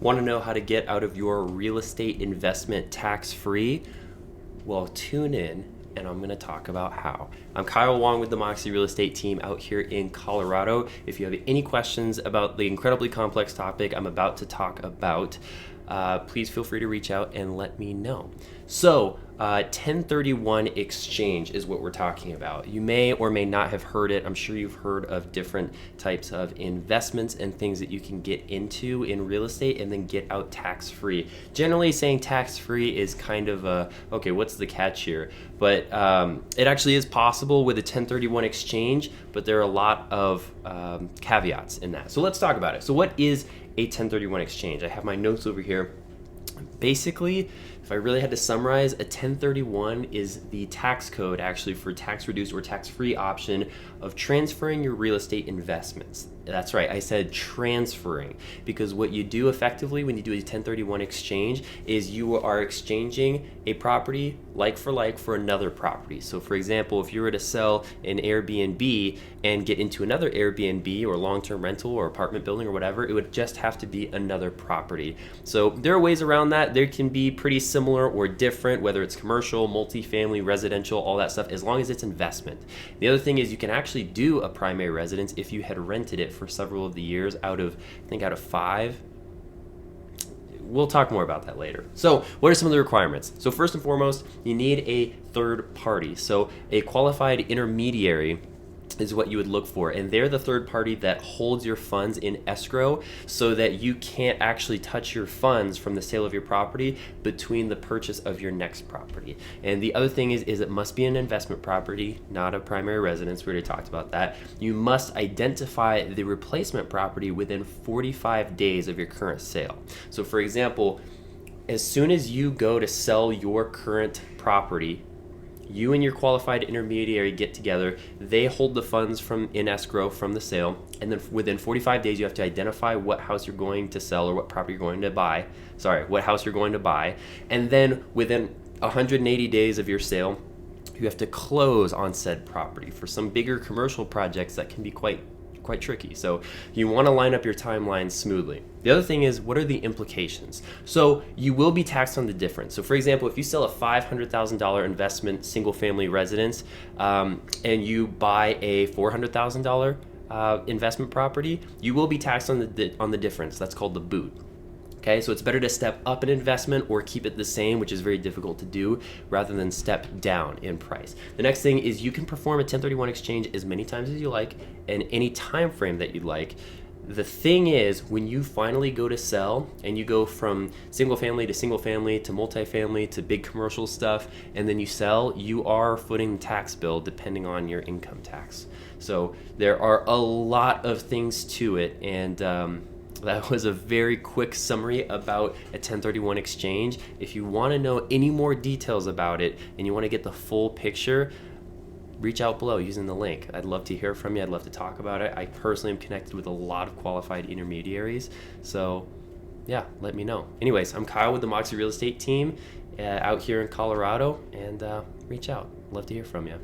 Want to know how to get out of your real estate investment tax-free? Well, tune in and I'm going to talk about how. I'm Kyle Wong with the Moxie Real Estate team out here in Colorado. If you have any questions about the incredibly complex topic I'm about to talk about, please feel free to reach out and let me know. So, 1031 exchange is what we're talking about. You may or may not have heard it. I'm sure you've heard of different types of investments and things that you can get into in real estate and then get out tax-free. Generally, saying tax-free is kind of okay, what's the catch here? But it actually is possible with a 1031 exchange, but there are a lot of caveats in that. So let's talk about it. So what is a 1031 exchange? I have my notes over here. Basically, if I really had to summarize, a 1031 is the tax code actually for tax reduced or tax free option of transferring your real estate investments. That's right, I said transferring, because what you do effectively when you do a 1031 exchange is you are exchanging a property like for another property. So for example, if you were to sell an Airbnb and get into another Airbnb or long-term rental or apartment building or whatever, it would just have to be another property. So there are ways around that. There can be pretty similar or different, whether it's commercial, multifamily, residential, all that stuff, as long as it's investment. The other thing is you can actually do a primary residence if you had rented it for several of the years out of 5. We'll talk more about that later. So what are some of the requirements? So first and foremost, you need a third party. So a qualified intermediary is what you would look for, and they're the third party that holds your funds in escrow so that you can't actually touch your funds from the sale of your property between the purchase of your next property. And the other thing is it must be an investment property, not a primary residence. We already talked about that. You must identify the replacement property within 45 days of your current sale. So for example, as soon as you go to sell your current property, you and your qualified intermediary get together, they hold the funds in escrow from the sale, and then within 45 days you have to identify what house you're going to sell or what property you're going to buy. What house you're going to buy. And then within 180 days of your sale, you have to close on said property. For some bigger commercial projects, that can be quite tricky. So you want to line up your timeline smoothly. The other thing is, what are the implications? So you will be taxed on the difference. So for example, if you sell a $500,000 investment single family residence and you buy a $400,000 investment property, you will be taxed on the difference. That's called the boot. Okay, so it's better to step up an investment or keep it the same, which is very difficult to do, rather than step down in price. The next thing is you can perform a 1031 exchange as many times as you like and any time frame that you'd like. The thing is, when you finally go to sell and you go from single family to multifamily to big commercial stuff, and then you sell, you are footing the tax bill depending on your income tax. So there are a lot of things to it, and that was a very quick summary about a 1031 exchange. If you want to know any more details about it and you want to get the full picture, reach out below using the link. I'd love to hear from you. I'd love to talk about it. I personally am connected with a lot of qualified intermediaries. So yeah, let me know. Anyways, I'm Kyle with the Moxie Real Estate team out here in Colorado, and reach out. Love to hear from you.